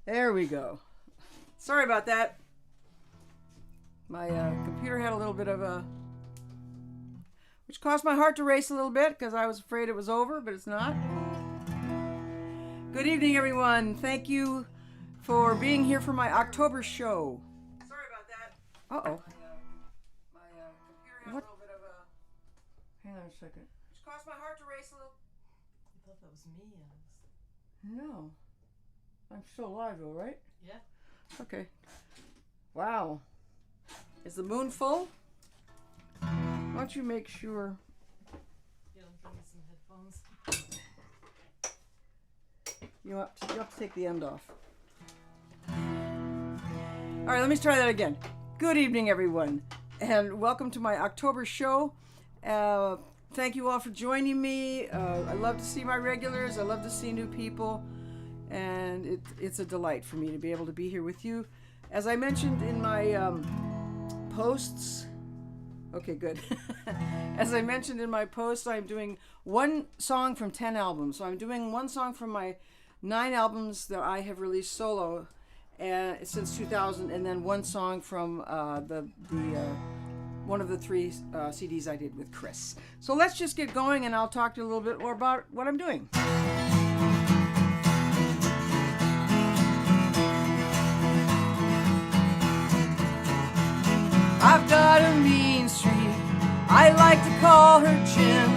There we go. Sorry about that. My computer had a little bit of a... which caused my heart to race a little bit because I was afraid it was over, but it's not. Good evening, everyone. Thank you for being here for my October show. Sorry about that. Uh-oh. My computer had a little bit of a... Hang on a second. Which caused my heart to race a little... I thought that was me. No. I'm still alive though, right? Yeah. Okay. Wow. Is the moon full? Why don't you make sure... Yeah, I'll bring you some headphones. You have to take the end off. All right, let me try that again. Good evening, everyone, and welcome to my October show. Thank you all for joining me. I love to see my regulars. I love to see new people, and it's a delight for me to be able to be here with you. As I mentioned in my posts, okay, good. As I mentioned in my post, I'm doing one song from 10 albums. So I'm doing one song from my 9 albums that I have released solo since 2000, and then one song from one of the 3 CDs I did with Chris. So let's just get going, and I'll talk to you a little bit more about what I'm doing. I've got a mean streak, I like to call her Jim.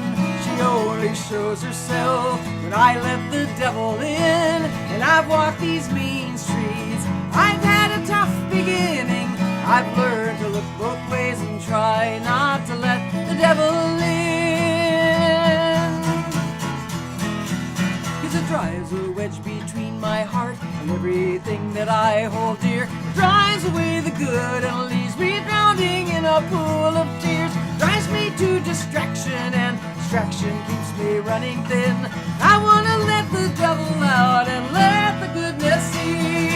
She only shows herself when I let the devil in. And I've walked these mean streets, I've had a tough beginning. I've learned to look both ways and try not to let the devil in. 'Cause it drives a wedge between my heart and everything that I hold dear. It drives away the good and leaves me drowning in a pool of tears. Drives me to distraction, and distraction keeps me running thin. I wanna let the devil out and let the goodness in.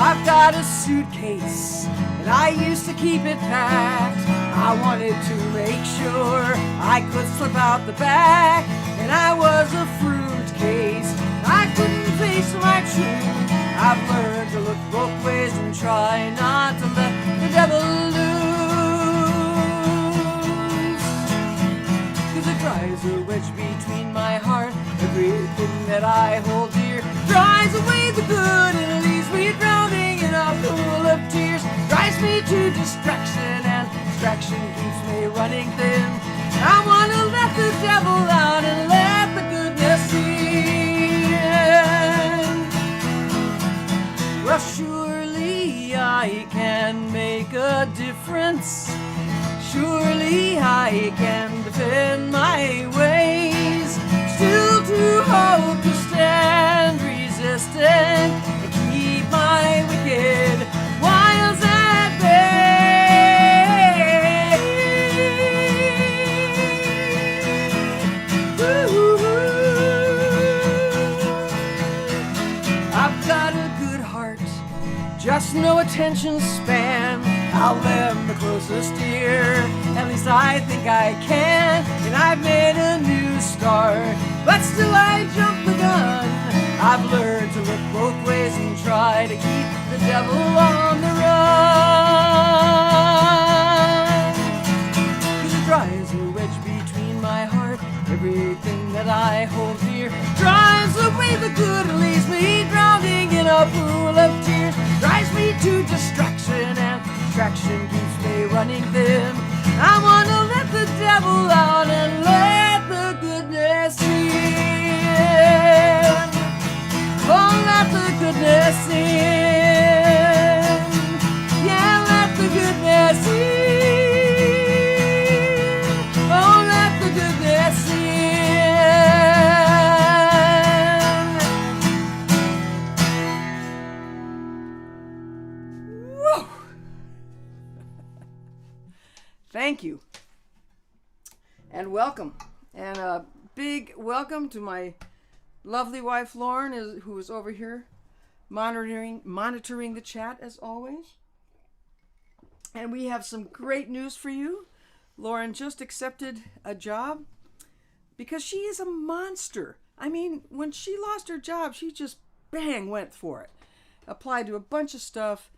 I've got a suitcase, and I used to keep it packed. I wanted to make sure I could slip out the back, and I was a fruitcase. I couldn't face my truth. I've learned to look both ways and try not to let the devil loose. 'Cause it drives a wedge between my heart, everything that I hold dear. Drives away the good and leaves me drowning in a pool of tears. Drives me to distraction, and distraction keeps me running thin. I wanna let the devil out and let the goodness in. Well, surely I can make a difference. Surely I can defend my ways. Still too hope to stand resistant and keep my wicked wiles at bay. Ooh. I've got a good heart, just no attention span. I'll lend the closest ear, at least I think I can. And I've made a new start, but still I jump the gun. I've learned to look both ways and try to keep the devil on the run. 'Cause it drives a wedge between my heart, everything that I hold dear. Drives away the good and leaves me drowning in a pool of tears. Drives me to distraction, and distraction keeps me running thin. I wanna let the devil out and let the goodness in. Oh, let the goodness in. Yeah, let the goodness in. Oh, let the goodness in. Woo! Thank you. And welcome. And a big welcome to my lovely wife Lauren, who is over here monitoring the chat as always. And we have some great news for you. Lauren just accepted a job because she is a monster. I mean, when she lost her job, she just bang went for it. Applied to a bunch of stuff,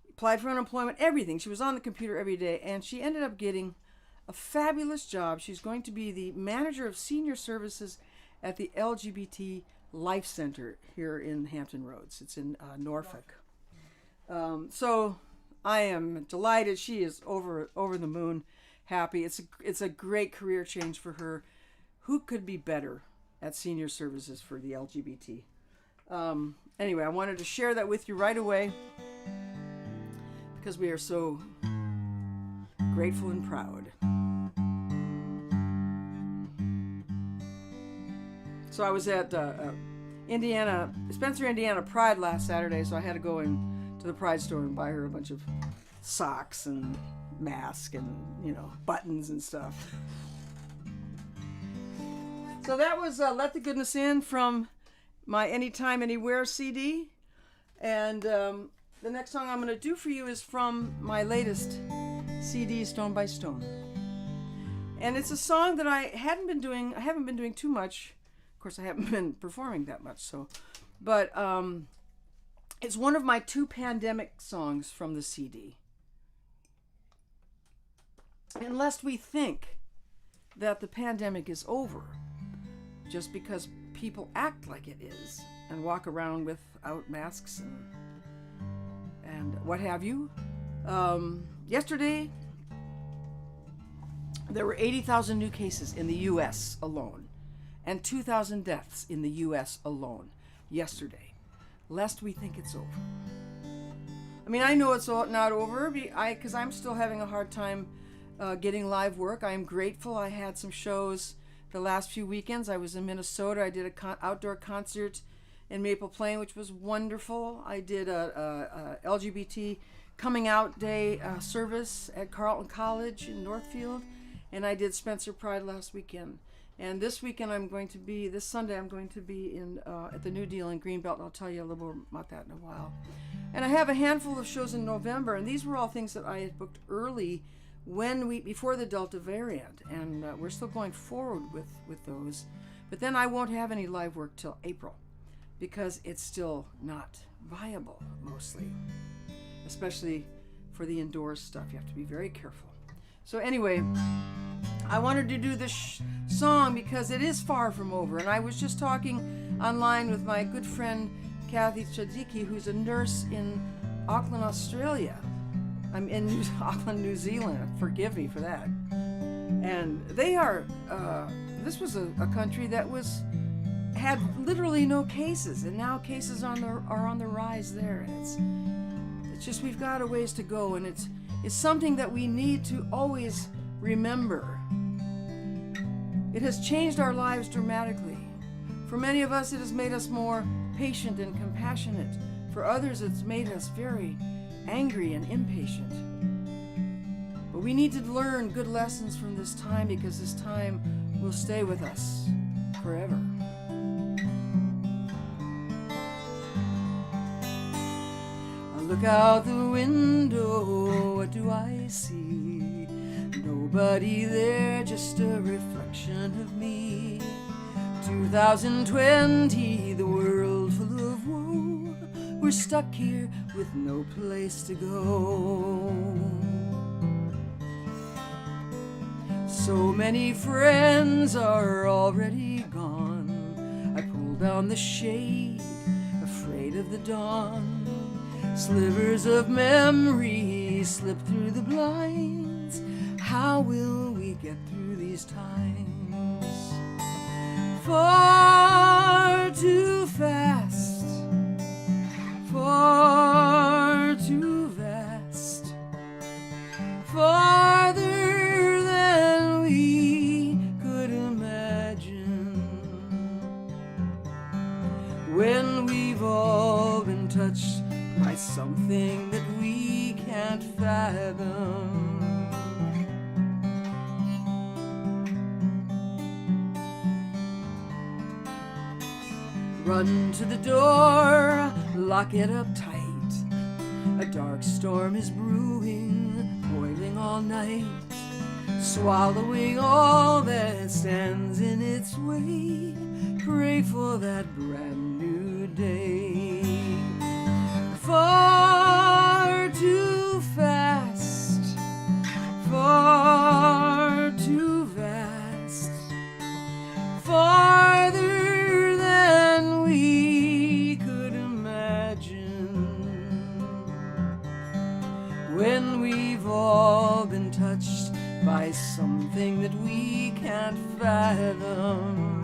applied for unemployment, everything. She was on the computer every day, and she ended up getting a fabulous job. She's going to be the manager of senior services at the LGBT Life Center here in Hampton Roads. It's in Norfolk. So I am delighted. She is over the moon happy. It's a great career change for her. Who could be better at senior services for the LGBT? Anyway, I wanted to share that with you right away because we are so grateful and proud. So I was at Spencer, Indiana Pride last Saturday, so I had to go to the Pride store and buy her a bunch of socks and mask and, buttons and stuff. So that was Let the Goodness In from my Anytime Anywhere CD. And the next song I'm going to do for you is from my latest CD, Stone by Stone. And it's a song that I haven't been doing too much. Of course, I haven't been performing that much, but it's one of my 2 pandemic songs from the CD. And lest we think that the pandemic is over just because people act like it is and walk around without masks and what have you. Yesterday, there were 80,000 new cases in the U.S. alone and 2,000 deaths in the U.S. alone yesterday, lest we think it's over. I mean, I know it's not over because I'm still having a hard time getting live work. I am grateful. I had some shows the last few weekends. I was in Minnesota. I did an outdoor concert in Maple Plain, which was wonderful. I did a LGBT coming out day service at Carleton College in Northfield, and I did Spencer Pride last weekend. And this weekend this Sunday I'm going to be in at the New Deal in Greenbelt, and I'll tell you a little more about that in a while. And I have a handful of shows in November, and these were all things that I had booked early before the Delta variant, and we're still going forward with those. But then I won't have any live work till April because it's still not viable, mostly, especially for the indoor stuff. You have to be very careful. So anyway, I wanted to do this song because it is far from over. And I was just talking online with my good friend Kathy Chadiki, who's a nurse in Auckland, Australia. I'm in Auckland, New Zealand. Forgive me for that. And they are, this was a country that had literally no cases. And now cases are on the rise there. And it's just, we've got a ways to go. And it's something that we need to always remember. It has changed our lives dramatically. For many of us, it has made us more patient and compassionate. For others, it's made us very angry and impatient. But we need to learn good lessons from this time because this time will stay with us forever. I look out the window, what do I see? Nobody there, just a reflection of me. 2020, the world full of woe. We're stuck here with no place to go. So many friends are already gone. I pull down the shade, afraid of the dawn. Slivers of memory slip through the blinds. How will we get through these times? Far too fast, far too vast, farther than we could imagine. When we've all been touched by something that we can't fathom. Run to the door, lock it up tight. A dark storm is brewing, boiling all night. swallowing all that stands in its way. Pray for that brand new day. Far too fast, far too vast, farther than we could imagine. When we've all been touched by something that we can't fathom.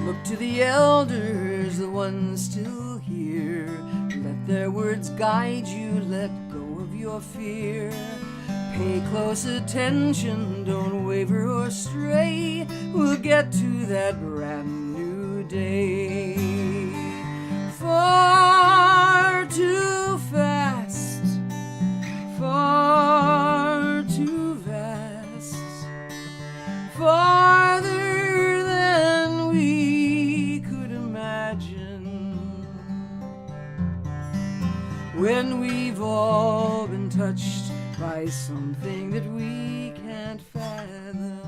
Look to the elders, the ones still here. Let their words guide you, let go of your fear. Pay close attention, don't waver or stray. We'll get to that brand new day. Far too fast, far too vast, farther than we could imagine. When we've all been touched by something that we can't fathom.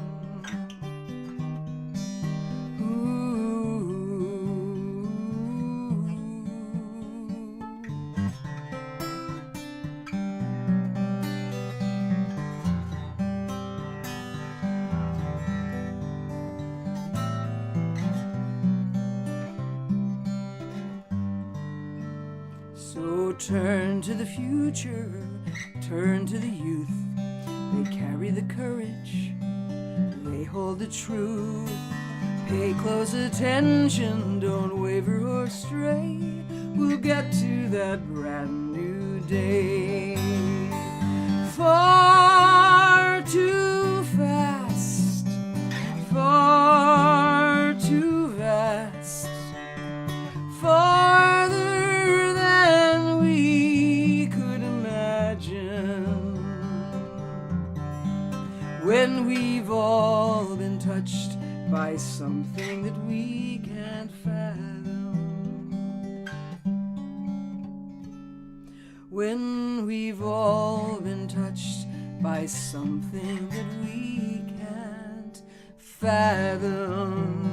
So turn to the future, turn to the youth. They carry the courage, they hold the truth. Pay close attention, don't waver or stray. We'll get to that brand new day. Far too fast, far too vast, farther than we could imagine. When we've all been touched by something that we can't fathom. When we've all been touched by something that we can't fathom.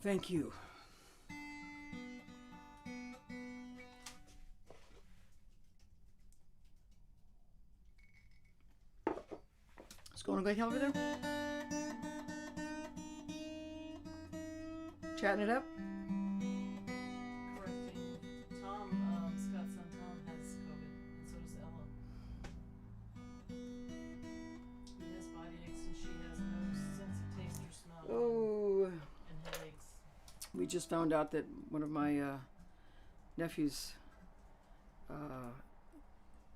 Thank you. What's going on over there? Chatting it up? Correcting. Tom, Scott's son Tom has COVID, and so does Ella. He has body aches, and she has no sense of taste or smell. Oh. And headaches. We just found out that one of my nephews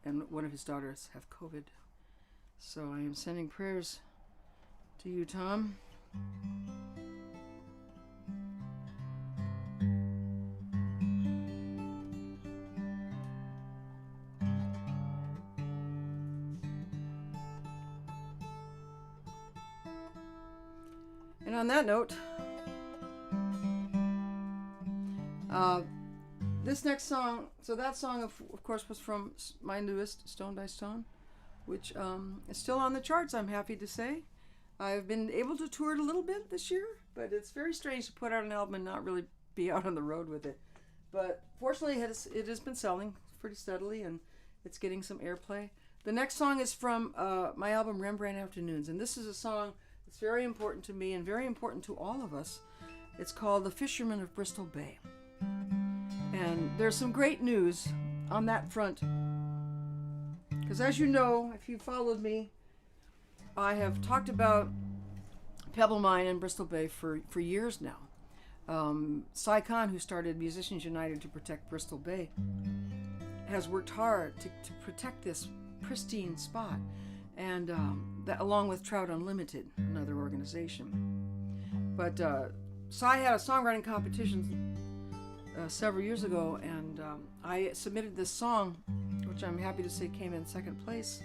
and one of his daughters have COVID. So I am sending prayers to you, Tom. And on that note, this next song, so that song of course was from my newest, Stone by Stone, which is still on the charts, I'm happy to say. I've been able to tour it a little bit this year, but it's very strange to put out an album and not really be out on the road with it. But fortunately it has been selling pretty steadily and it's getting some airplay. The next song is from my album Rembrandt Afternoons, and this is a song that's very important to me and very important to all of us. It's called The Fishermen of Bristol Bay. And there's some great news on that front. Because as you know, if you followed me, I have talked about Pebble Mine in Bristol Bay for years now. Cy Khan, who started Musicians United to protect Bristol Bay, has worked hard to protect this pristine spot. and that, along with Trout Unlimited, another organization. But so I had a songwriting competition several years ago, and I submitted this song, which I'm happy to say came in second place.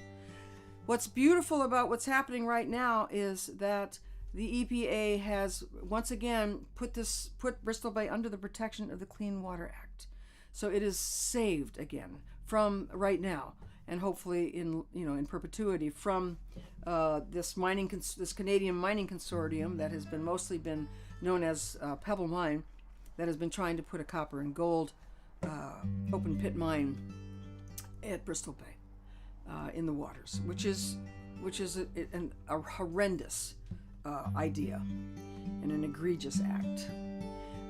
What's beautiful about what's happening right now is that the EPA has once again put Bristol Bay under the protection of the Clean Water Act. So it is saved again from right now, and hopefully in perpetuity from this Canadian mining consortium that has been mostly known as Pebble Mine, that has been trying to put a copper and gold open pit mine at Bristol Bay in the waters, which is a horrendous idea and an egregious act.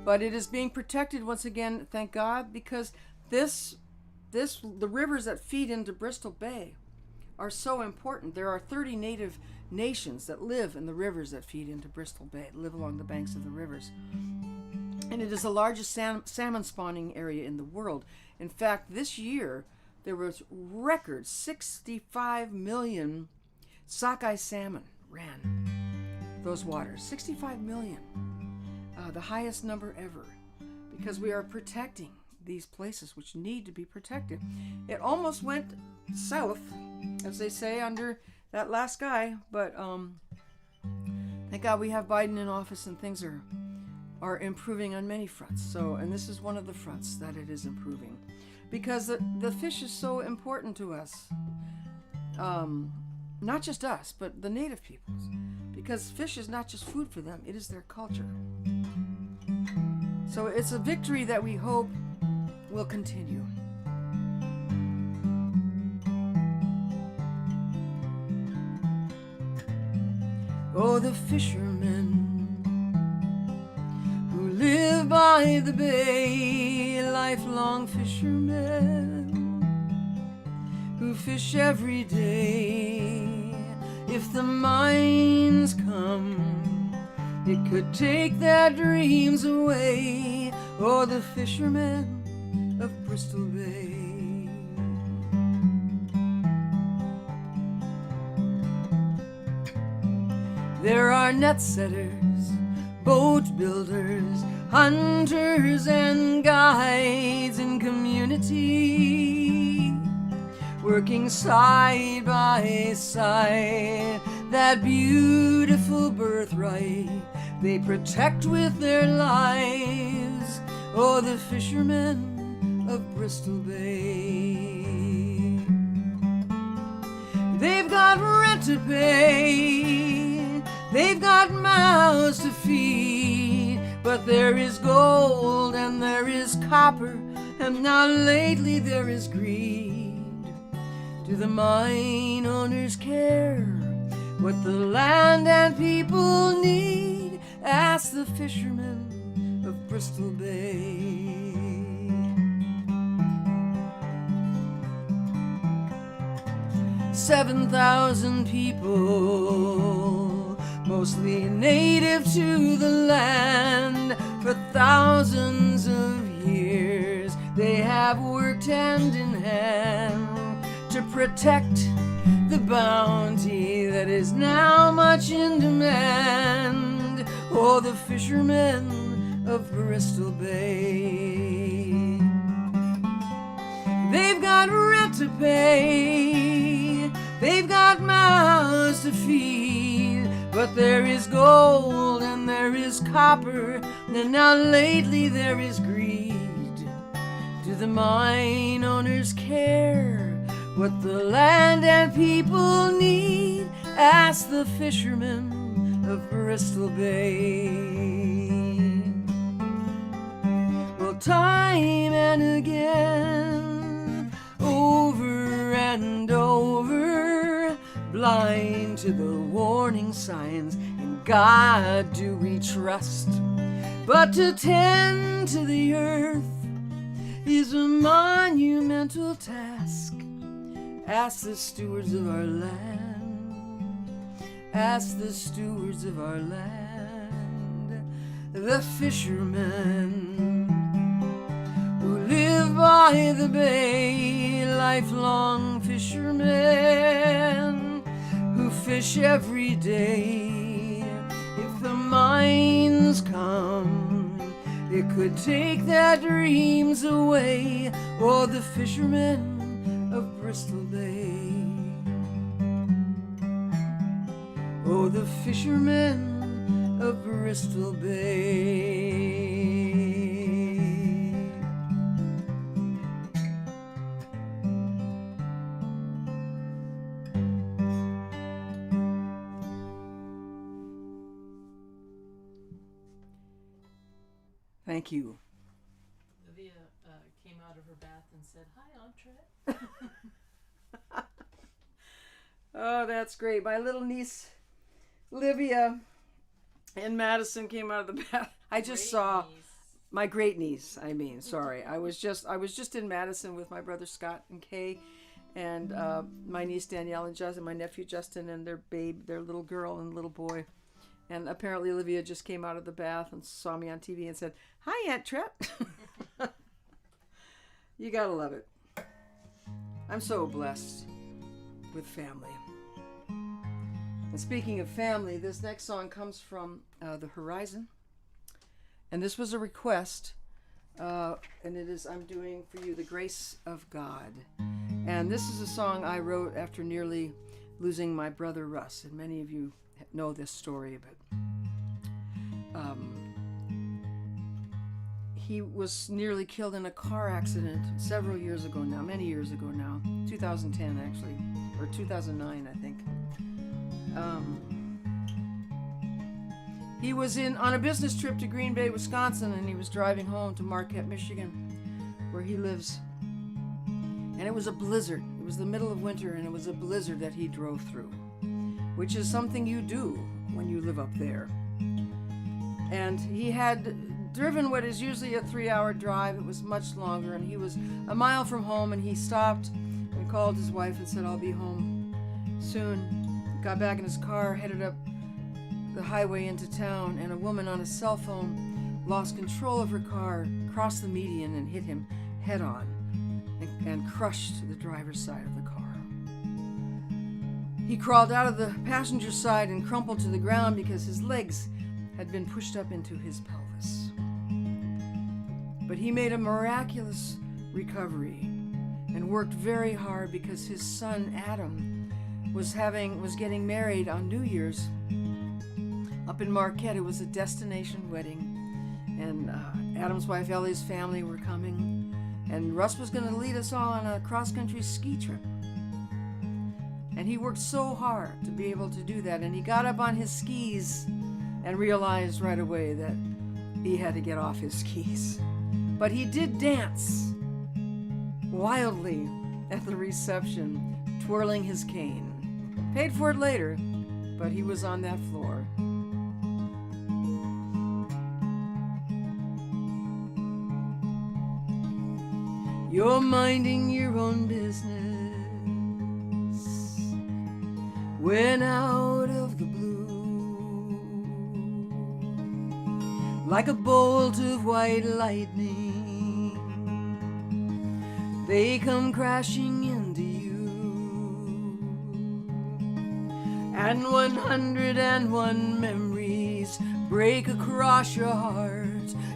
But it is being protected once again, thank God, because the rivers that feed into Bristol Bay are so important. There are 30 native nations that live in the rivers that feed into Bristol Bay, live along the banks of the rivers. And it is the largest salmon spawning area in the world. In fact, this year there was record 65 million sockeye salmon ran those waters. 65 million. The highest number ever, because we are protecting these places which need to be protected. It almost went south, as they say, under that last guy, but thank God we have Biden in office, and things are improving on many fronts. So, and this is one of the fronts that it is improving, because the fish is so important to us, not just us, but the native peoples, because fish is not just food for them, it is their culture. So it's a victory that we hope will continue. Oh, the fishermen who live by the bay, lifelong fishermen who fish every day. If the mines come, it could take their dreams away. Oh, the fishermen of Bristol Bay. There are net setters, boat builders, hunters and guides in community, working side by side. That beautiful birthright they protect with their lives. Oh, the fishermen of Bristol Bay. They've got rent to pay, they've got mouths to feed, but there is gold and there is copper, and now lately there is greed. Do the mine owners care what the land and people need? Ask the fishermen of Bristol Bay. 7,000 people, mostly native to the land. For thousands of years they have worked hand in hand to protect the bounty that is now much in demand. Oh, the fishermen of Bristol Bay. They've got rent to pay, they've got mouths to feed, but there is gold and there is copper, and now lately there is greed. Do the mine owners care what the land and people need? Ask the fishermen of Bristol Bay. Well, time and again, over and over, blind to the warning signs, in God do we trust. But to tend to the earth is a monumental task. Ask the stewards of our land, ask the stewards of our land, the fishermen who live by the bay, lifelong fishermen wish every day if the mines come, it could take their dreams away. Oh, the fishermen of Bristol Bay. Oh, the fishermen of Bristol Bay. Thank you. Olivia came out of her bath and said, "Hi, Entree." Oh, that's great. My little niece, Livia, and Madison came out of the bath. I just Great saw niece. my great niece. I mean, sorry. I was just in Madison with my brother Scott and Kay, and my niece Danielle and Justin, my nephew Justin, and their little girl and little boy. And apparently Olivia just came out of the bath and saw me on TV and said, "Hi, Aunt Trep." You gotta love it. I'm so blessed with family. And speaking of family, this next song comes from The Horizon. And this was a request. And it is, I'm doing for you The Grace of God. And this is a song I wrote after nearly losing my brother Russ. And many of you know this story, but he was nearly killed in a car accident several years ago now, many years ago now, 2010 actually, or 2009 I think. He was on a business trip to Green Bay, Wisconsin, and he was driving home to Marquette, Michigan, where he lives. And it was a blizzard. It was the middle of winter, and it was a blizzard that he drove through, which is something you do when you live up there. And he had driven what is usually a 3-hour drive. It was much longer, and he was a mile from home, and he stopped and called his wife and said, "I'll be home soon." Got back in his car, headed up the highway into town, and a woman on a cell phone lost control of her car, crossed the median, and hit him head on and crushed the driver's side of the car. He crawled out of the passenger side and crumpled to the ground because his legs had been pushed up into his pelvis. But he made a miraculous recovery and worked very hard because his son Adam was getting married on New Year's up in Marquette. It was a destination wedding, and Adam's wife Ellie's family were coming, and Russ was going to lead us all on a cross-country ski trip. And he worked so hard to be able to do that, and he got up on his skis and realized right away that he had to get off his skis. But he did dance wildly at the reception, twirling his cane. Paid for it later, but he was on that floor. You're minding your own business when out of the blue, like a bolt of white lightning, they come crashing into you, and 101 memories break across your heart.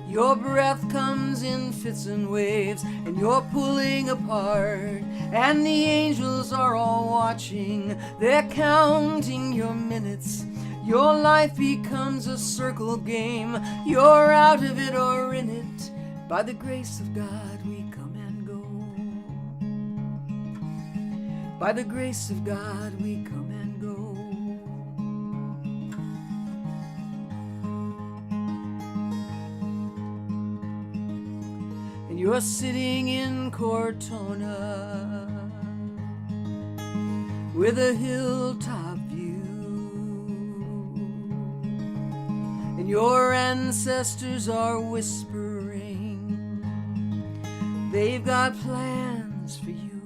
Your breath comes in fits and waves, and you're pulling apart, and the angels are all watching. They're counting your minutes. Your life becomes a circle game. You're out of it or in it. By the grace of God we come and go. By the grace of God we come and go. And you're sitting in Cortona with a hilltop view, and your ancestors are whispering. They've got plans for you.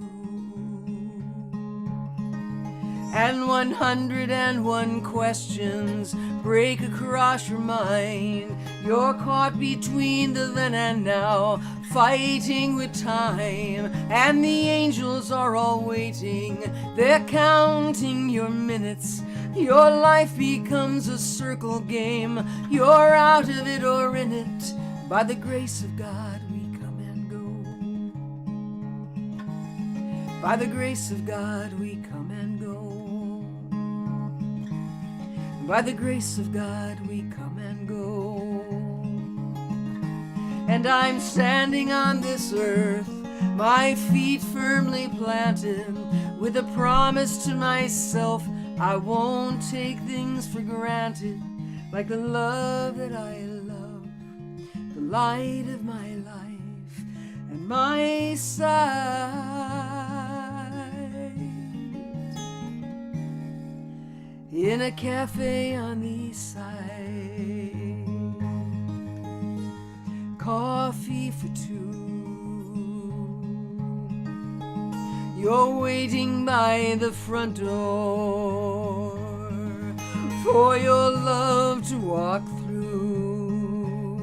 And 101 questions break across your mind. You're caught between the then and now, fighting with time, and the angels are all waiting. They're counting your minutes. Your life becomes a circle game. You're out of it or in it. By the grace of God, we come and go. By the grace of God, we come and go. By the grace of God, we come and go. And I'm standing on this earth, my feet firmly planted, with a promise to myself, I won't take things for granted, like the love that I love, the light of my life and my side. In a cafe on the east side, coffee for two. You're waiting by the front door for your love to walk through,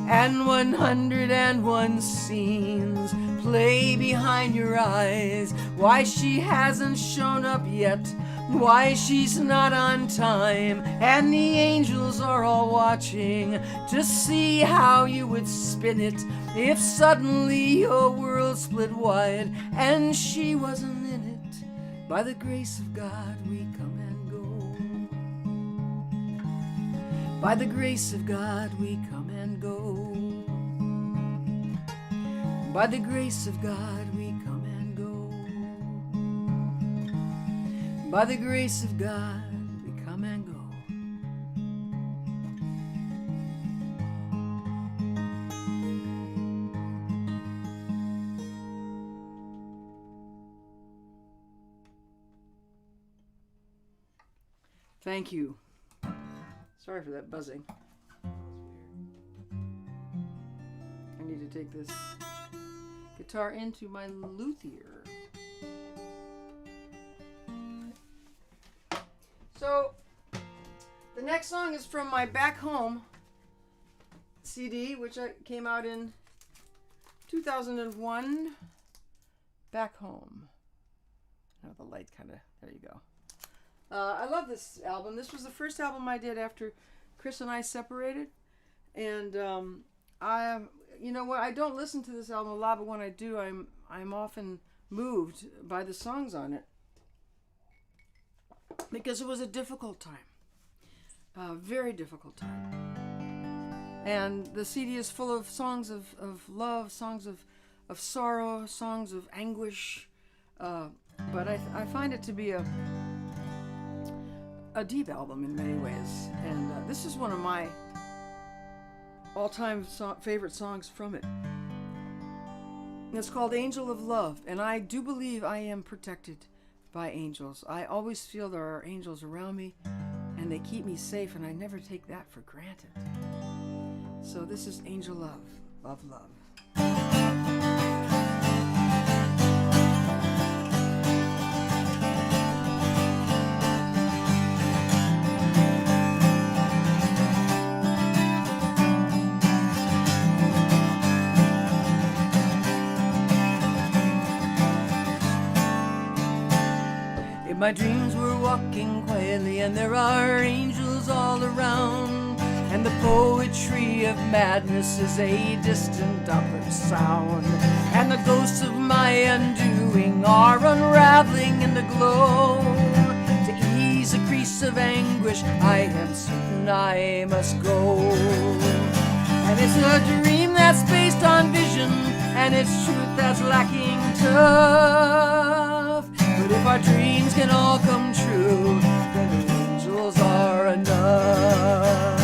and 101 scenes play behind your eyes. Why she hasn't shown up yet, why she's not on time, and the angels are all watching to see how you would spin it if suddenly your world split wide and she wasn't in it. By the grace of God, we come and go. By the grace of God, we come and go. By the grace of God, we come and go. By the grace of God, we come and go. Thank you. Sorry for that buzzing. I need to take this guitar into my luthier. So, the next song is from my Back Home CD, which came out in 2001. Back Home. Oh, the light kind of, there you go. I love this album. This was the first album I did after Chris and I separated. And you know what? I don't listen to this album a lot, but when I do, I'm often moved by the songs on it, because it was a difficult time, very difficult time. And the CD is full of songs of love, songs of sorrow, songs of anguish. But I find it to be a deep album in many ways, and this is one of my all-time favorite songs from it. It's called Angel of Love, and I do believe I am protected by angels. I always feel there are angels around me, and they keep me safe, and I never take that for granted. So this is Angel Love, Love, Love. My dreams were walking quietly, and there are angels all around, and the poetry of madness is a distant upper sound, and the ghosts of my undoing are unraveling in the glow. To ease a crease of anguish, I am certain I must go. And it's a dream that's based on vision, and it's truth that's lacking tough. But if our dreams can all come true, then the angels are enough.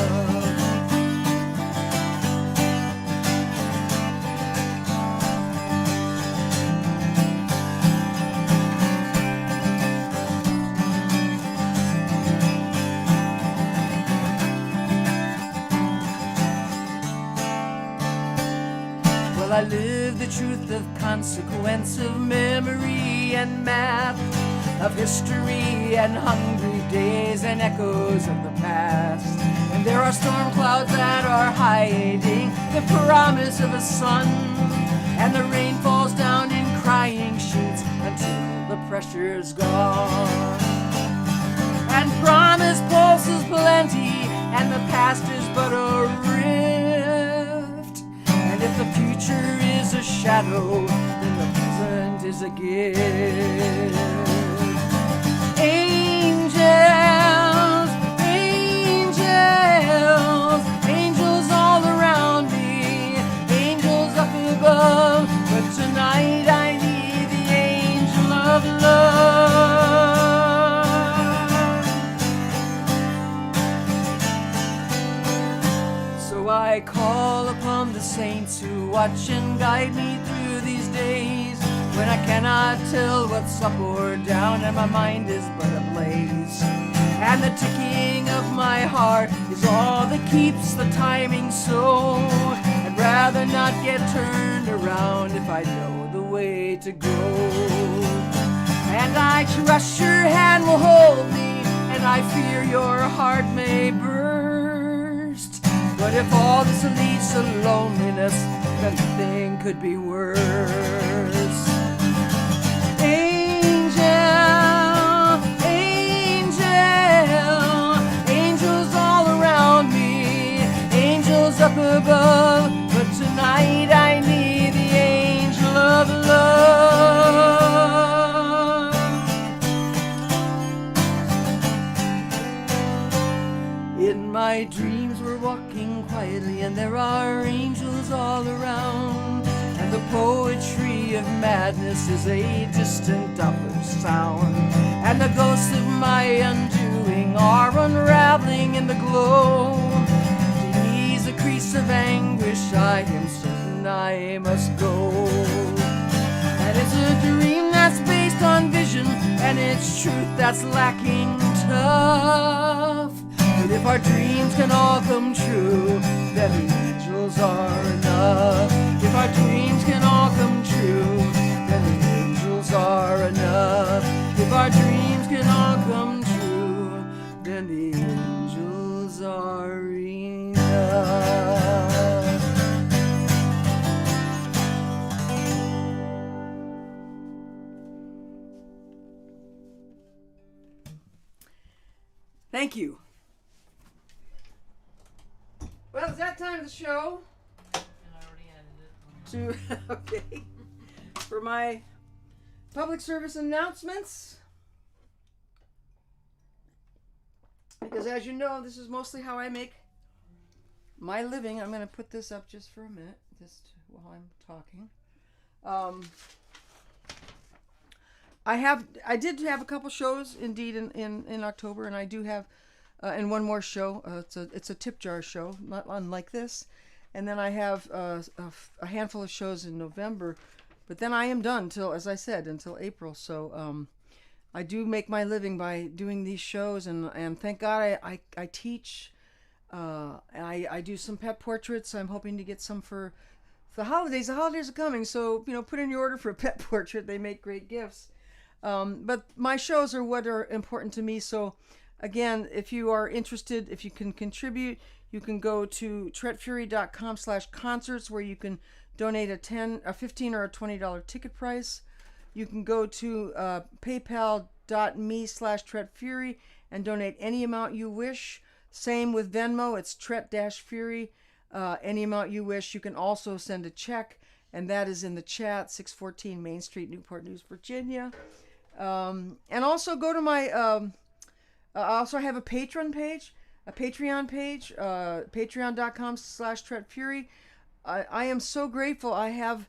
Well, I live the truth of consequence, of memory and math, of history and hungry days and echoes of the past. And there are storm clouds that are hiding the promise of a sun, and the rain falls down in crying sheets until the pressure's gone. and promise pulses plenty, and the past is but a rift. And if the future is a shadow, then the present is a gift. Angels, angels, angels all around me, angels up above, but tonight I need the angel of love. So I call upon the saints who watch and guide me through these days, when I cannot tell what's up or down and my mind is but ablaze, and the ticking of my heart is all that keeps the timing so. I'd rather not get turned around if I know the way to go. And I trust your hand will hold me, and I fear your heart may burst. But if all this leads to loneliness, then nothing could be worse. Angel, angel, angels all around me, angels up above, but tonight I need the angel of love. In my dreams we're walking quietly, and there are angels all around, and the poetry of madness is a distant doubler sound, and the ghosts of my undoing are unraveling in the glow. To ease the crease of anguish, I am certain I must go. And it's a dream that's based on vision, and it's truth that's lacking tough. But if our dreams can all come true, then the angels are enough. If our dreams can all come true, then the angels are enough. If our dreams can all come true, then the angels are enough. Thank you. Well, it's that time of the show. I already added it. Okay. For my public service announcements. Because as you know, this is mostly how I make my living. I'm going to put this up just for a minute, just while I'm talking. I did have a couple shows indeed in October, and I do have and one more show. It's a tip jar show, not unlike this. And then I have a handful of shows in November, but then I am done as I said, until April. So I do make my living by doing these shows, and thank God I teach. I do some pet portraits. I'm hoping to get some for the holidays. The holidays are coming, so put in your order for a pet portrait. They make great gifts. But my shows are what are important to me. So again, if you are interested, if you can contribute, you can go to TretFury.com/concerts, where you can donate a $15 or a $20 ticket price. You can go to PayPal.me/TretFury and donate any amount you wish. Same with Venmo, it's Tret-Fury. Any amount you wish. You can also send a check, and that is in the chat, 614 Main Street, Newport News, Virginia. And also go to my, I also have a Patreon page, patreon.com/TretFury. I am so grateful. I have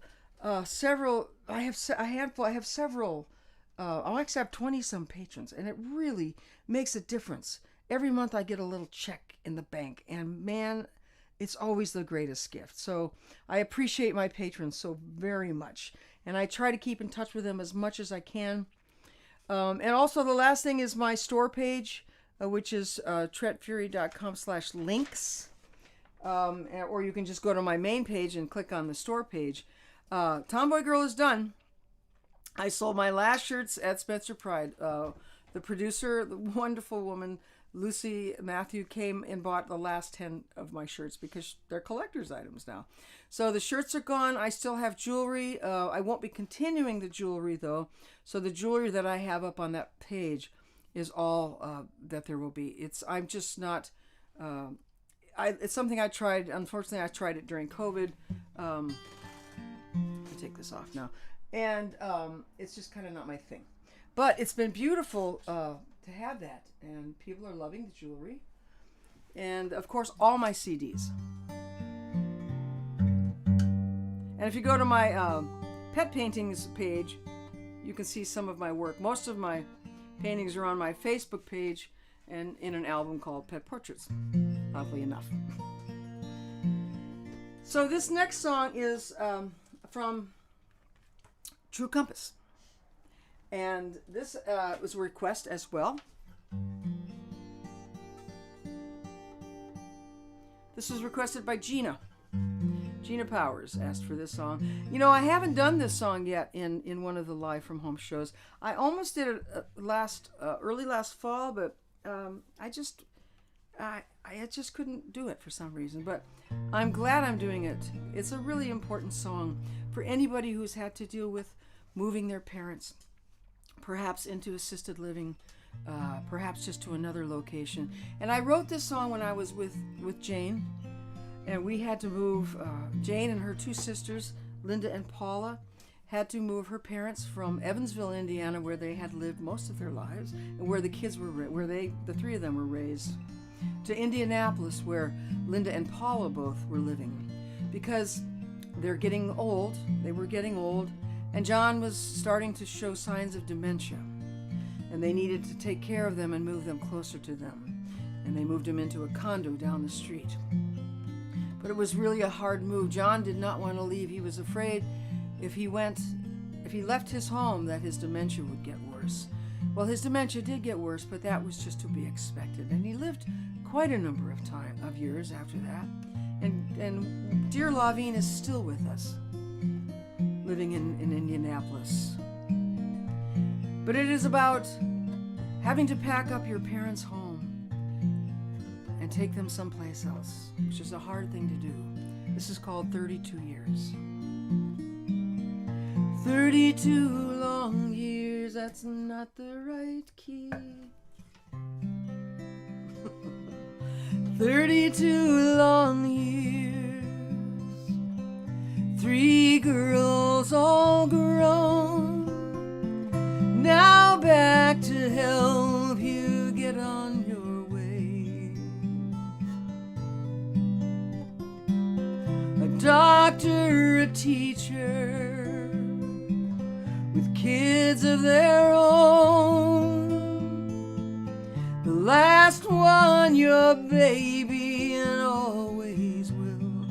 several, I actually have 20 some patrons, and it really makes a difference. Every month I get a little check in the bank, and man, it's always the greatest gift. So I appreciate my patrons so very much, and I try to keep in touch with them as much as I can. And also the last thing is my store page, which is TretFury.com/links. Or you can just go to my main page and click on the store page. Tomboy Girl is done. I sold my last shirts at Spencer Pride. The producer, the wonderful woman, Lucy Matthew, came and bought the last 10 of my shirts because they're collector's items now. So the shirts are gone. I still have jewelry. I won't be continuing the jewelry though. So the jewelry that I have up on that page is all that there will be. I'm just not. It's something I tried. Unfortunately, I tried it during COVID. I take this off now, and it's just kind of not my thing. But it's been beautiful to have that, and people are loving the jewelry, and of course all my CDs. And if you go to my pet paintings page, you can see some of my work. Most of my paintings are on my Facebook page and in an album called Pet Portraits, oddly enough. So this next song is from True Compass. And this was a request as well. This was requested by Gina. Gina Powers asked for this song. You know, I haven't done this song yet in one of the Live from Home shows. I almost did it early last fall, but I just couldn't do it for some reason. But I'm glad I'm doing it. It's a really important song for anybody who's had to deal with moving their parents, perhaps into assisted living, perhaps just to another location. And I wrote this song when I was with Jane. And we had to move, Jane and her two sisters, Linda and Paula, had to move her parents from Evansville, Indiana, where they had lived most of their lives, and where the kids were, the three of them were raised, to Indianapolis, where Linda and Paula both were living, because they're getting old, they were getting old, and John was starting to show signs of dementia, and they needed to take care of them and move them closer to them, and they moved him into a condo down the street. But it was really a hard move. John did not want to leave. He was afraid if he left his home, that his dementia would get worse. Well, his dementia did get worse, but that was just to be expected. And he lived quite a number of years after that. And dear Lavine is still with us, living in Indianapolis. But it is about having to pack up your parents' home and take them someplace else, which is a hard thing to do. This is called 32 Years. 32 long years, that's not the right key. 32 long years, 3 girls all grown, now back to help you get on your way. A doctor, a teacher, with kids of their own. The last one, your baby, and always will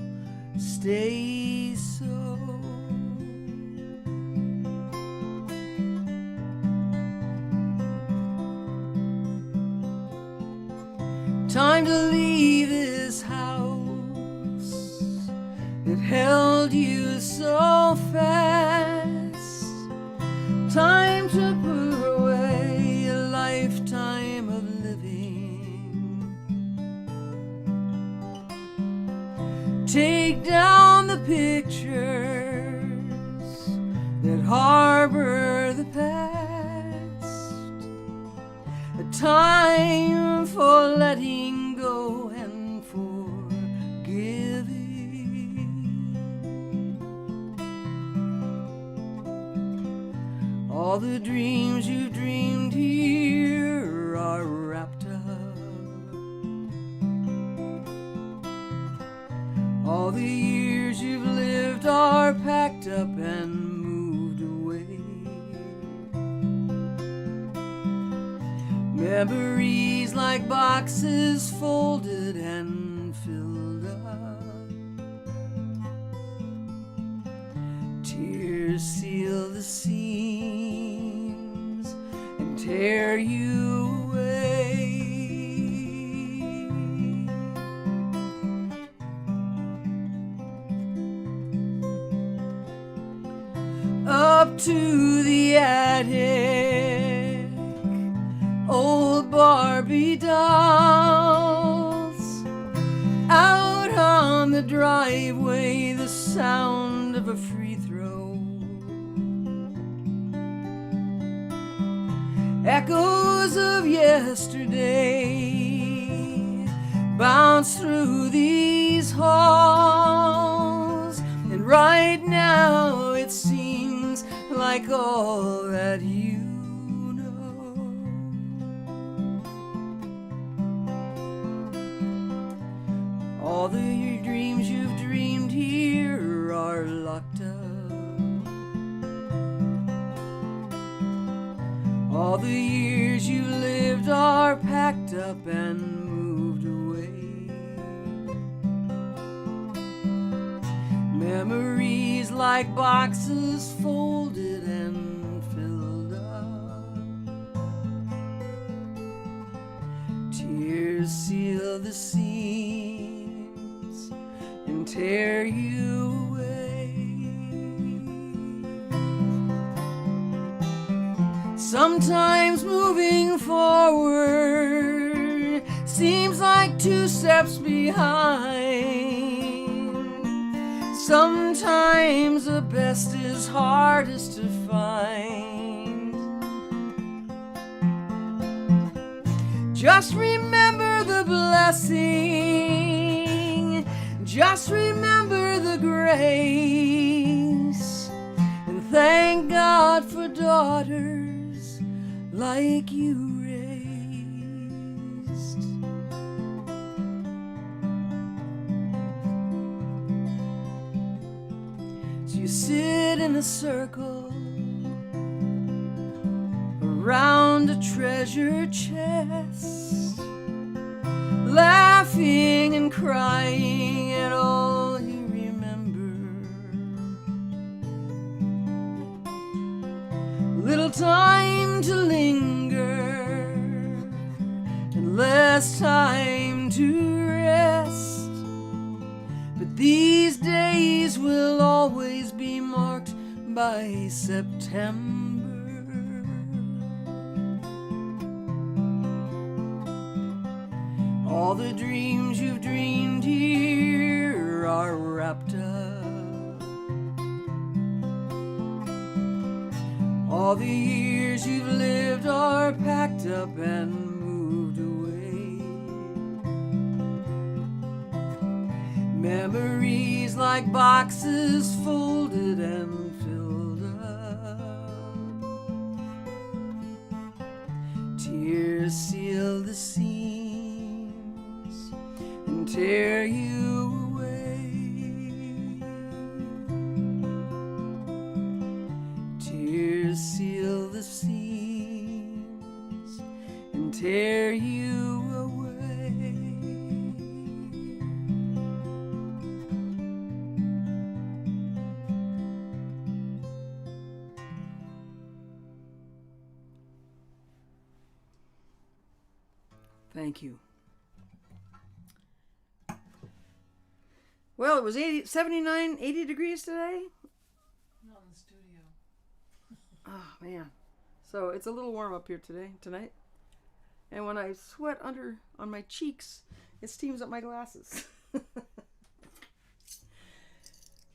stay so. Time to leave this house that held you so fast. Time to put away a lifetime of living. Take down the pictures that harbor the past. A time for letting go and forgiving. All the dreams you dreamed here are wrapped up. All the years you've lived are packed up and moved away. Memories like boxes folded and filled up. Tears seal the seams and tear you away. Up to the attic, old Barbie dolls. Out on the driveway, the sound of a free throw echoed echoes of yesterday bounce through these halls, and right now it seems like all that you know. All the dreams you've dreamed here are locked up. All the years you lived are packed up and moved away. Memories like boxes folded and filled up. Tears seal the seams and tear you away. Sometimes moving forward seems like 2 steps behind. Sometimes the best is hardest to find. Just remember the blessing, just remember the grace, and thank God for daughters like you raised. So you sit in a circle around a treasure chest, laughing and crying at all you remember. Little time to linger and less time to rest, but these days will always be marked by September. All the dreams you've dreamed here are wrapped up. All the years you've lived are packed up and moved away. Memories like boxes folded and filled up. Tears seal the seams and tear you away. Tears seal the seams and tear you away. Thank you. Well, it was 79, 80 degrees today. Not in the studio. Oh, man. So it's a little warm up here tonight. And when I sweat on my cheeks, it steams up my glasses.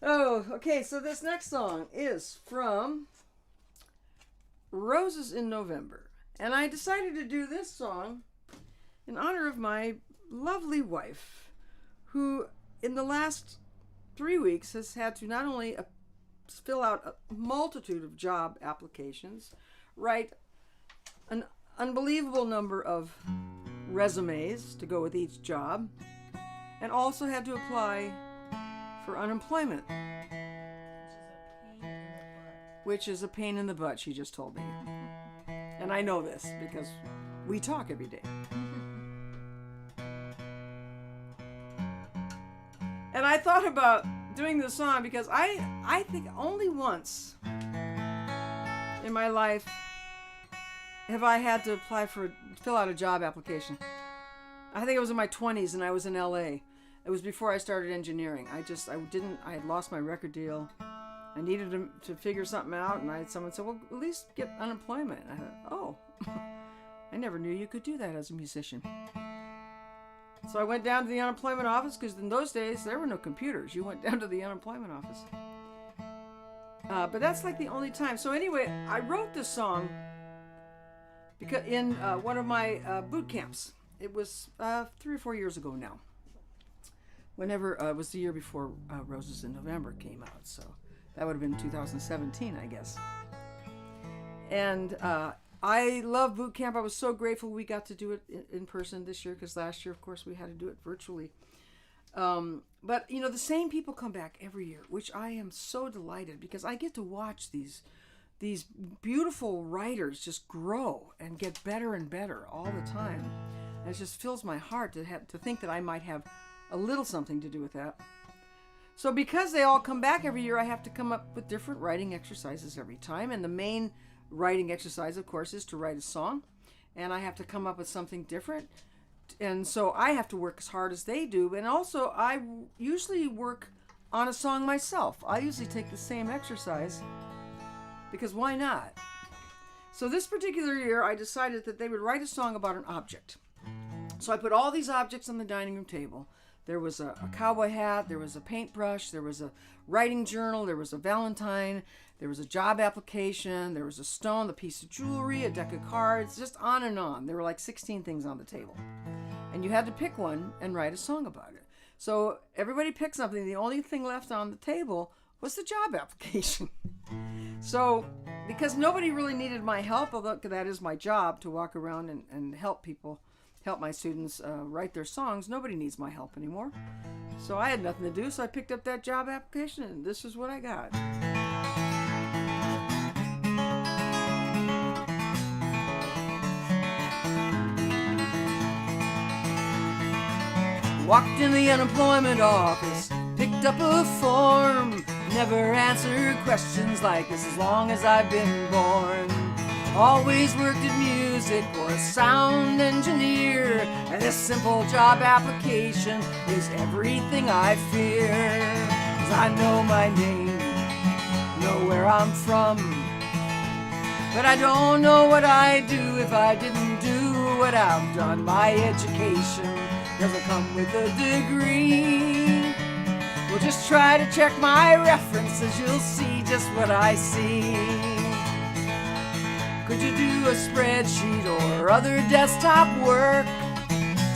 Oh, okay. So this next song is from Roses in November. And I decided to do this song in honor of my lovely wife, who in the last 3 weeks has had to not only fill out a multitude of job applications, write an unbelievable number of resumes to go with each job, and also had to apply for unemployment, which is a pain in the butt, she just told me. And I know this because we talk every day. And I thought about doing this song because I think only once in my life have I had to fill out a job application. I think it was in my 20s and I was in LA. It was before I started engineering. I had lost my record deal. I needed to figure something out, and someone said, well, at least get unemployment. And I thought, oh, I never knew you could do that as a musician. So I went down to the unemployment office, because in those days, there were no computers. You went down to the unemployment office. But that's like the only time. So anyway, I wrote this song because in one of my boot camps. It was 3 or 4 years ago now. Whenever it was the year before Roses in November came out, so that would have been 2017, I guess. And I love boot camp. I was so grateful we got to do it in person this year, because last year, of course, we had to do it virtually. But you know, the same people come back every year, which I am so delighted, because I get to watch these beautiful writers just grow and get better and better all the time. And it just fills my heart to think that I might have a little something to do with that. So because they all come back every year, I have to come up with different writing exercises every time. And the main writing exercise, of course, is to write a song. And I have to come up with something different. And so I have to work as hard as they do. And also, I usually work on a song myself. I usually take the same exercise, because why not? So this particular year, I decided that they would write a song about an object. So I put all these objects on the dining room table. There was a cowboy hat, there was a paintbrush, there was a writing journal, there was a Valentine, there was a job application, there was a stone, a piece of jewelry, a deck of cards, just on and on. There were like 16 things on the table. And you had to pick one and write a song about it. So everybody picked something. The only thing left on the table was the job application. So because nobody really needed my help, although that is my job, to walk around and help my students write their songs, nobody needs my help anymore. So I had nothing to do, so I picked up that job application, and this is what I got. Walked in the unemployment office, picked up a form, never answered questions like this as long as I've been born. Always worked at music or a sound engineer, and this simple job application is everything I fear. 'Cause I know my name, know where I'm from, but I don't know what I'd do if I didn't do what I've done. My education doesn't come with a degree. Well, just try to check my references, you'll see just what I see. Could you do a spreadsheet or other desktop work?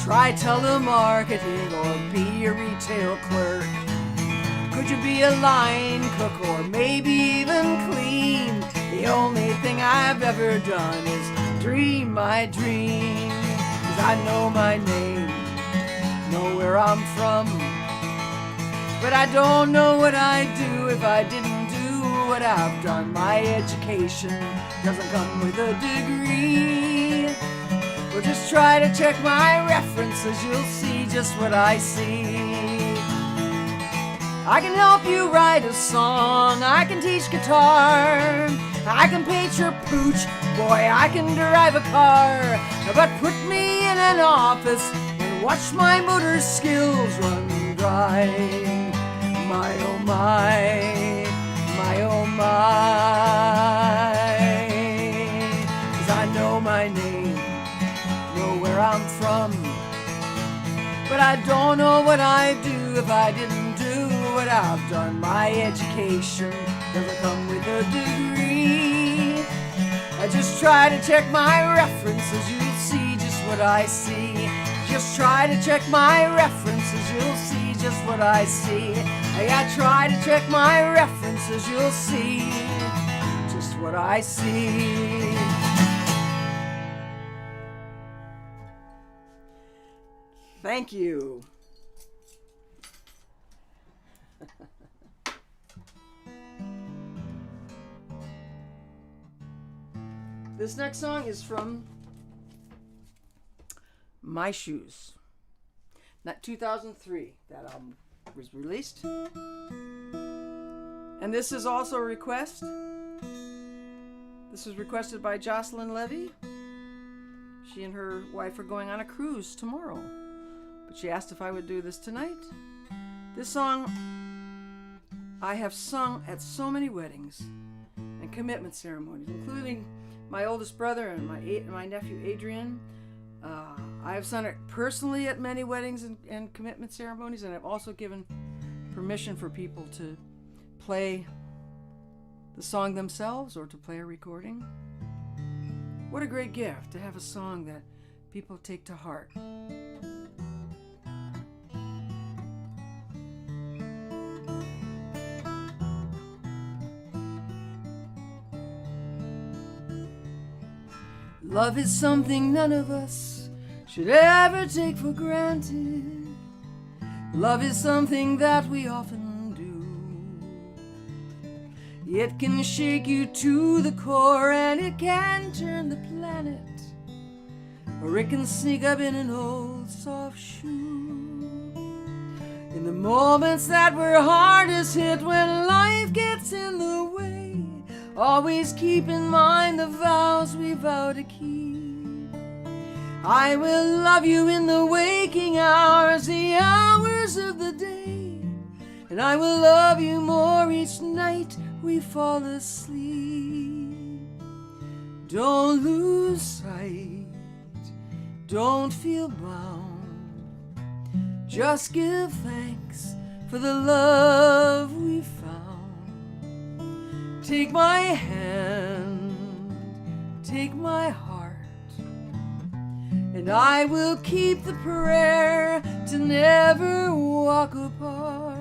Try telemarketing or be a retail clerk. Could you be a line cook or maybe even clean? The only thing I've ever done is dream my dream. 'Cause I know my name, know where I'm from, but I don't know what I'd do if I didn't do what I've done. My education doesn't come with a degree. Well, just try to check my references, you'll see just what I see. I can help you write a song, I can teach guitar, I can paint your pooch, boy, I can drive a car. But put me in an office and watch my motor skills run dry. My oh my, my oh my. 'Cause I know my name, know where I'm from, but I don't know what I'd do if I didn't do what I've done. My education doesn't come with a degree. I just try to check my references, you'll see just what I see. Just try to check my references, you'll see just what I see. I try to check my references, you'll see just what I see. Thank you. This next song is from My Shoes. Not 2003, that album was released. And this is also a request. This was requested by Jocelyn Levy. She and her wife are going on a cruise tomorrow, but she asked if I would do this tonight. This song I have sung at so many weddings and commitment ceremonies, including my oldest brother and my nephew Adrian. I have sung it personally at many weddings and commitment ceremonies, and I've also given permission for people to play the song themselves or to play a recording. What a great gift to have a song that people take to heart. Love is something none of us should ever take for granted. Love is something that we often do. It can shake you to the core, and it can turn the planet, or it can sneak up in an old soft shoe. In the moments that we're hardest hit, when life gets in the way, always keep in mind the vows we vow to keep. I will love you in the waking hours, the hours of the day, and I will love you more each night we fall asleep. Don't lose sight, don't feel bound, just give thanks for the love we found. Take my hand, take my heart, and I will keep the prayer to never walk apart.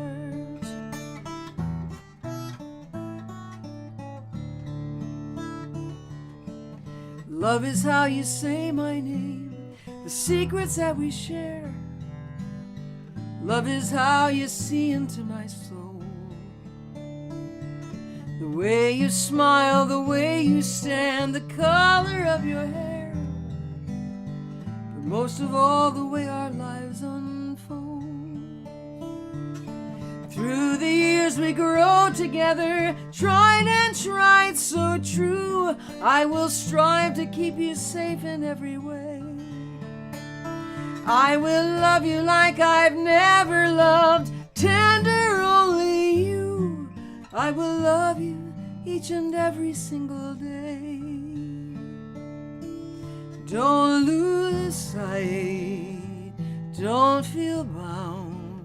Love is how you say my name, the secrets that we share. Love is how you see into my soul. The way you smile, the way you stand, the color of your hair. But most of all, the way our lives unfold. Through the years we grow together, tried and tried, so true. I will strive to keep you safe in every way. I will love you like I've never loved, tender only you. I will love you each and every single day. Don't lose sight, don't feel bound,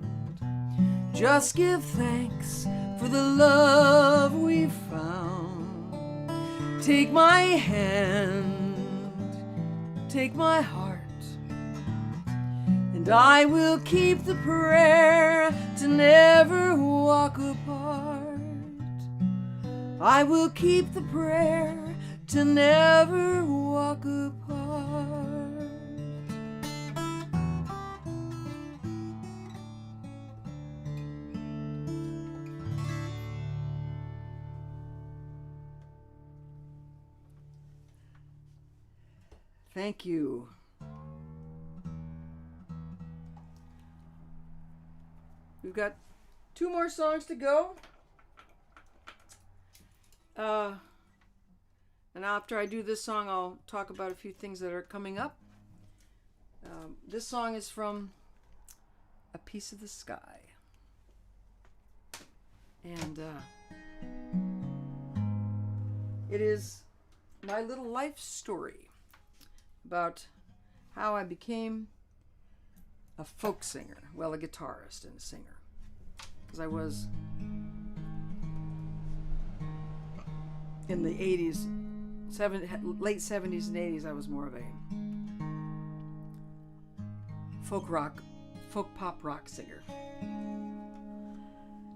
just give thanks for the love we found. Take my hand, take my heart, and I will keep the prayer to never walk apart. I will keep the prayer to never walk apart. Thank you. We've got 2 more songs to go. And after I do this song, I'll talk about a few things that are coming up. This song is from A Piece of the Sky. And it is my little life story about how I became a folk singer. Well, a guitarist and a singer. Because I was in the 80s, late 70s and 80s, I was more of a folk pop rock singer.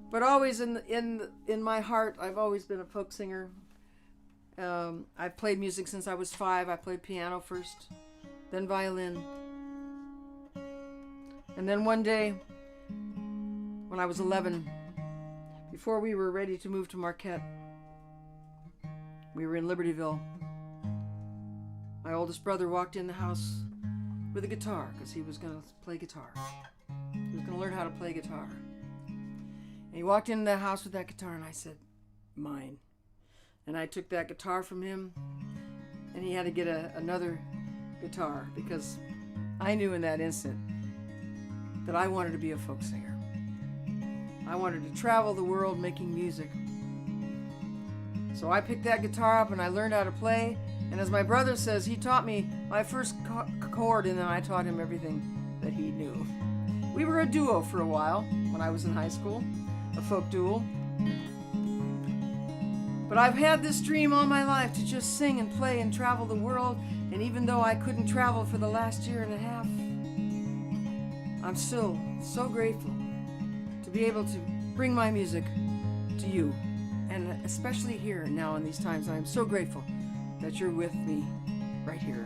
But always in my heart, I've always been a folk singer. I've played music since I was 5. I played piano first, then violin. And then one day, when I was 11, before we were ready to move to Marquette, we were in Libertyville. My oldest brother walked in the house with a guitar because he was going to play guitar. He was going to learn how to play guitar. And he walked into the house with that guitar, and I said, "Mine." And I took that guitar from him, and he had to get another guitar because I knew in that instant that I wanted to be a folk singer. I wanted to travel the world making music. So I picked that guitar up and I learned how to play. And as my brother says, he taught me my first chord, and then I taught him everything that he knew. We were a duo for a while when I was in high school, a folk duo. But I've had this dream all my life to just sing and play and travel the world. And even though I couldn't travel for the last year and a half, I'm still so grateful to be able to bring my music to you. And especially here now in these times, I'm so grateful that you're with me right here.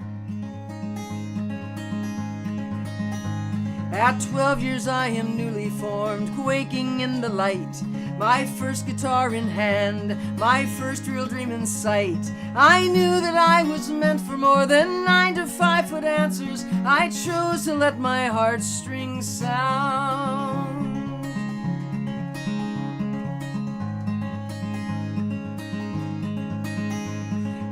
At 12 years I am newly formed, quaking in the light. My first guitar in hand, my first real dream in sight. I knew that I was meant for more than 9 to 5 foot answers. I chose to let my heartstrings sound.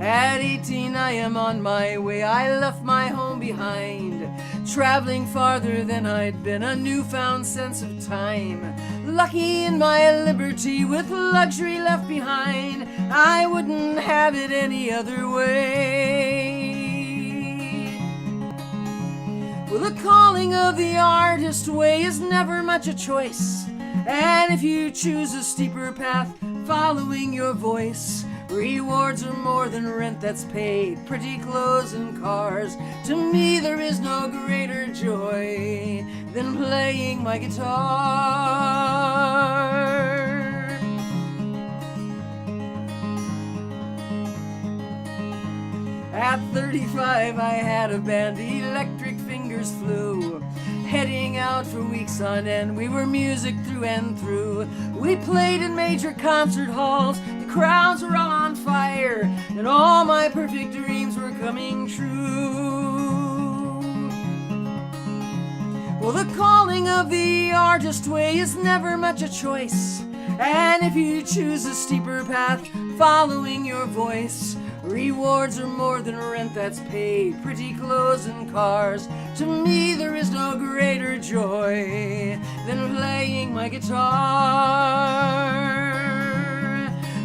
At 18 I am on my way, I left my home behind, traveling farther than I'd been, a newfound sense of time. Lucky in my liberty with luxury left behind, I wouldn't have it any other way. Well, the calling of the artist way is never much a choice, and if you choose a steeper path following your voice, rewards are more than rent that's paid, pretty clothes and cars. To me there is no greater joy than playing my guitar. At 35 I had a band, electric fingers flew, heading out for weeks on end. We were music through and through. We played in major concert halls, the crowds were all on fire, and all my perfect dreams were coming true. Well, the calling of the artist way is never much a choice, and if you choose a steeper path following your voice, rewards are more than rent that's paid, pretty clothes and cars. To me there is no greater joy than playing my guitar.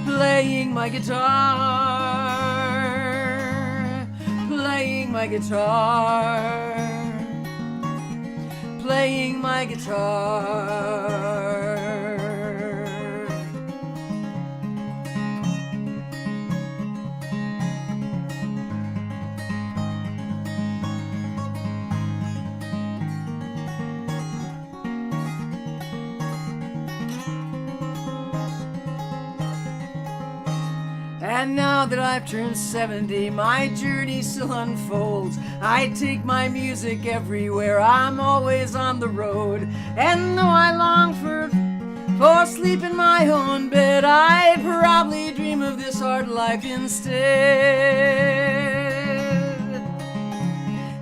Playing my guitar. Playing my guitar. Playing my guitar. And now that I've turned 70, my journey still unfolds. I take my music everywhere, I'm always on the road. And though I long for sleep in my own bed, I'd probably dream of this hard life instead.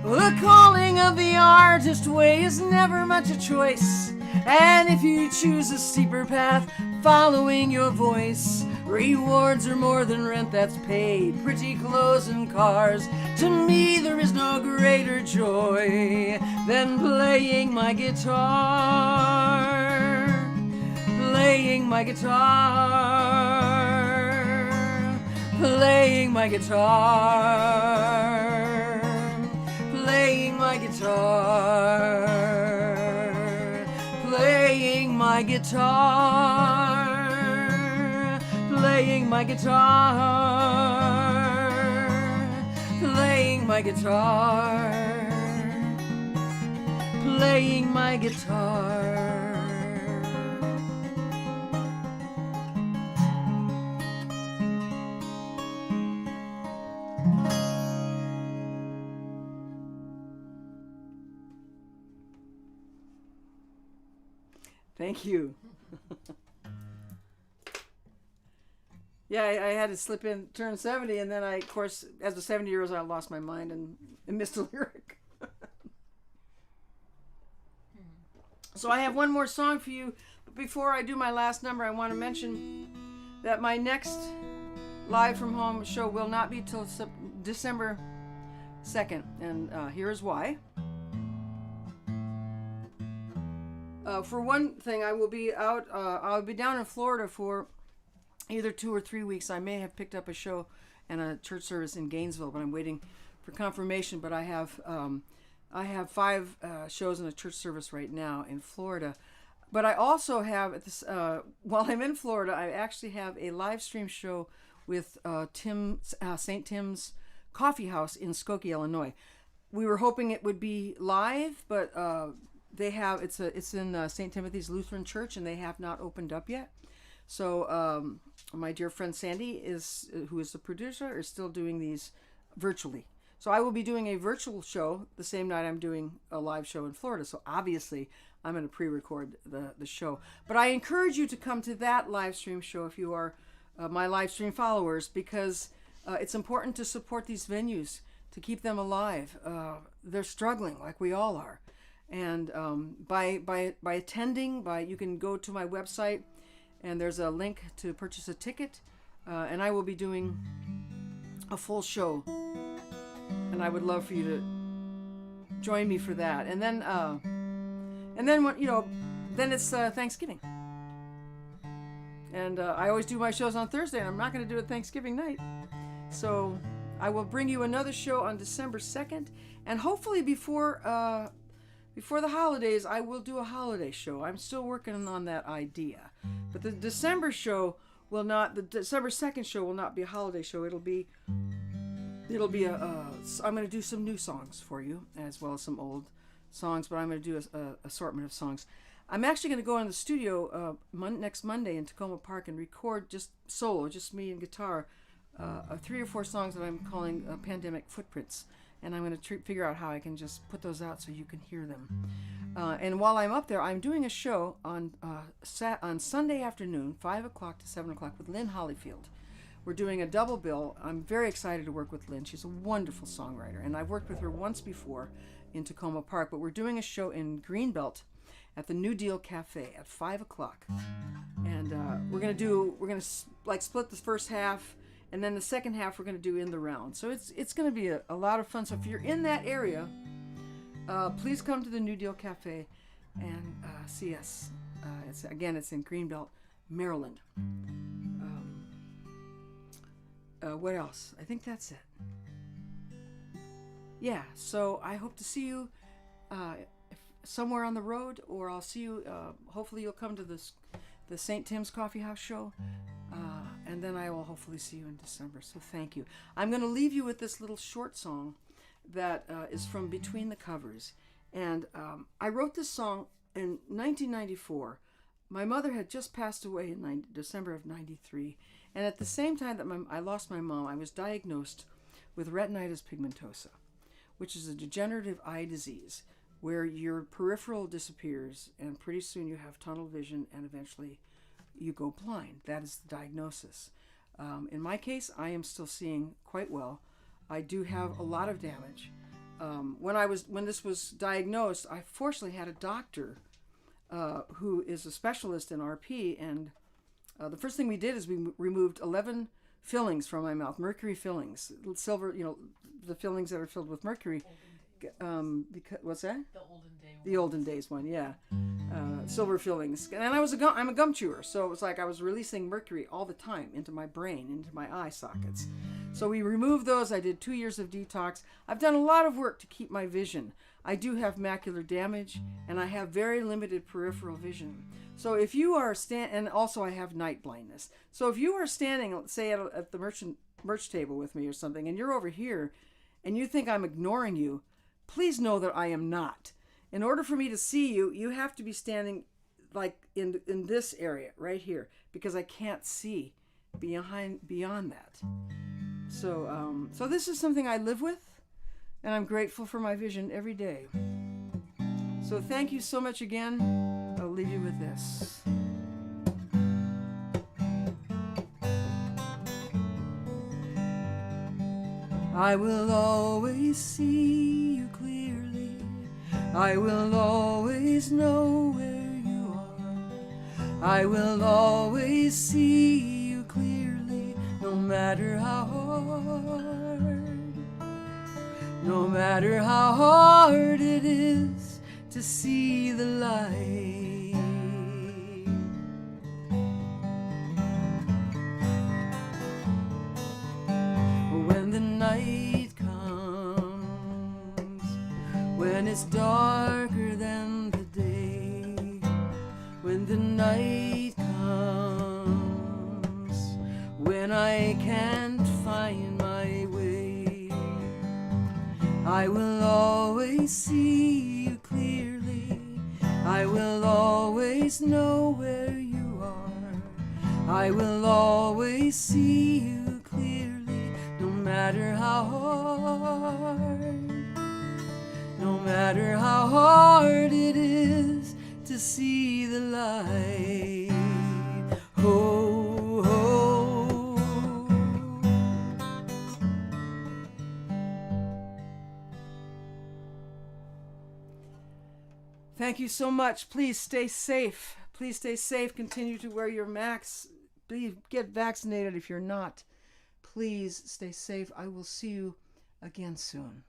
Well, the calling of the artist way is never much a choice, and if you choose a steeper path following your voice, rewards are more than rent that's paid, pretty clothes and cars. To me there is no greater joy than playing my guitar. Playing my guitar. Playing my guitar. Playing my guitar. Playing my guitar. Playing my guitar. Playing my guitar. Playing my guitar. Thank you. Yeah, I had to slip in, turn 70, and then I, of course, as a 70-year-old, I lost my mind and missed a lyric. So I have one more song for you, but before I do my last number, I want to mention that my next live from home show will not be till December 2nd, and here's why. For one thing, I will be out, I'll be down in Florida for either 2 or 3 weeks. I may have picked up a show and a church service in Gainesville, but I'm waiting for confirmation. But I have 5 shows and a church service right now in Florida. But I also have, while I'm in Florida, I actually have a live stream show with St. Tim's Coffee House in Skokie, Illinois. We were hoping it would be live, but it's in St. Timothy's Lutheran Church, and they have not opened up yet. So my dear friend Sandy, who is the producer, is still doing these virtually. So I will be doing a virtual show the same night I'm doing a live show in Florida. So obviously I'm going to pre-record the show. But I encourage you to come to that live stream show if you are my live stream followers, because it's important to support these venues, to keep them alive. They're struggling like we all are. And by attending, you can go to my website, and there's a link to purchase a ticket. And I will be doing a full show. And I would love for you to join me for that. And then then it's Thanksgiving. And I always do my shows on Thursday, and I'm not going to do it Thanksgiving night. So I will bring you another show on December 2nd, and hopefully before the holidays, I will do a holiday show. I'm still working on that idea. But the December 2nd show will not be a holiday show. It'll be I'm going to do some new songs for you, as well as some old songs, but I'm going to do a assortment of songs. I'm actually going to go in the studio next Monday in Tacoma Park and record just solo, just me and guitar, 3 or 4 songs that I'm calling Pandemic Footprints. And I'm going to figure out how I can just put those out so you can hear them. And while I'm up there, I'm doing a show on Sunday afternoon, 5 o'clock to 7 o'clock, with Lynn Hollyfield. We're doing a double bill. I'm very excited to work with Lynn. She's a wonderful songwriter, and I've worked with her once before in Tacoma Park. But we're doing a show in Greenbelt at the New Deal Cafe at 5 o'clock, and we're gonna split the first half, and then the second half we're gonna do in the round. So it's gonna be a lot of fun. So if you're in that area, please come to the New Deal Cafe and see us. It's in Greenbelt, Maryland. What else? I think that's it. Yeah, so I hope to see you somewhere on the road, or I'll see you, hopefully you'll come to the St. Tim's Coffee House show, and then I will hopefully see you in December. So thank you. I'm going to leave you with this little short song that is from Between the Covers. And I wrote this song in 1994. My mother had just passed away in December of 93. And at the same time that I lost my mom, I was diagnosed with retinitis pigmentosa, which is a degenerative eye disease where your peripheral disappears, and pretty soon you have tunnel vision, and eventually you go blind. That is the diagnosis. In my case, I am still seeing quite well. I do have a lot of damage. When this was diagnosed, I fortunately had a doctor who is a specialist in RP, and the first thing we did is we removed 11 fillings from my mouth, mercury fillings, silver, the fillings that are filled with mercury. What's that? The olden days one, yeah. Silver fillings. And I'm a gum chewer, so it was like I was releasing mercury all the time into my brain, into my eye sockets. So we removed those. I did 2 years of detox. I've done a lot of work to keep my vision. I do have macular damage, and I have very limited peripheral vision. So if you are and also I have night blindness. So if you are standing, say at the merch table with me or something, and you're over here, and you think I'm ignoring you, please know that I am not. In order for me to see you, you have to be standing like in this area right here, because I can't see beyond that. So this is something I live with, and I'm grateful for my vision every day. So thank you so much again. I'll leave you with this. I will always see you clearly. I will always know where you are. I will always see you clearly, no matter how hard. No matter how hard it is to see the light. When the night comes, when it's darker than the day, when the night comes, when I can't find my way. I will always see you clearly. I will always know where you are. I will always see you clearly, no matter how hard, no matter how hard it is to see the light. Oh, oh. Thank you so much. Please stay safe. Please stay safe. Continue to wear your masks. Please get vaccinated if you're not. Please stay safe. I will see you again soon.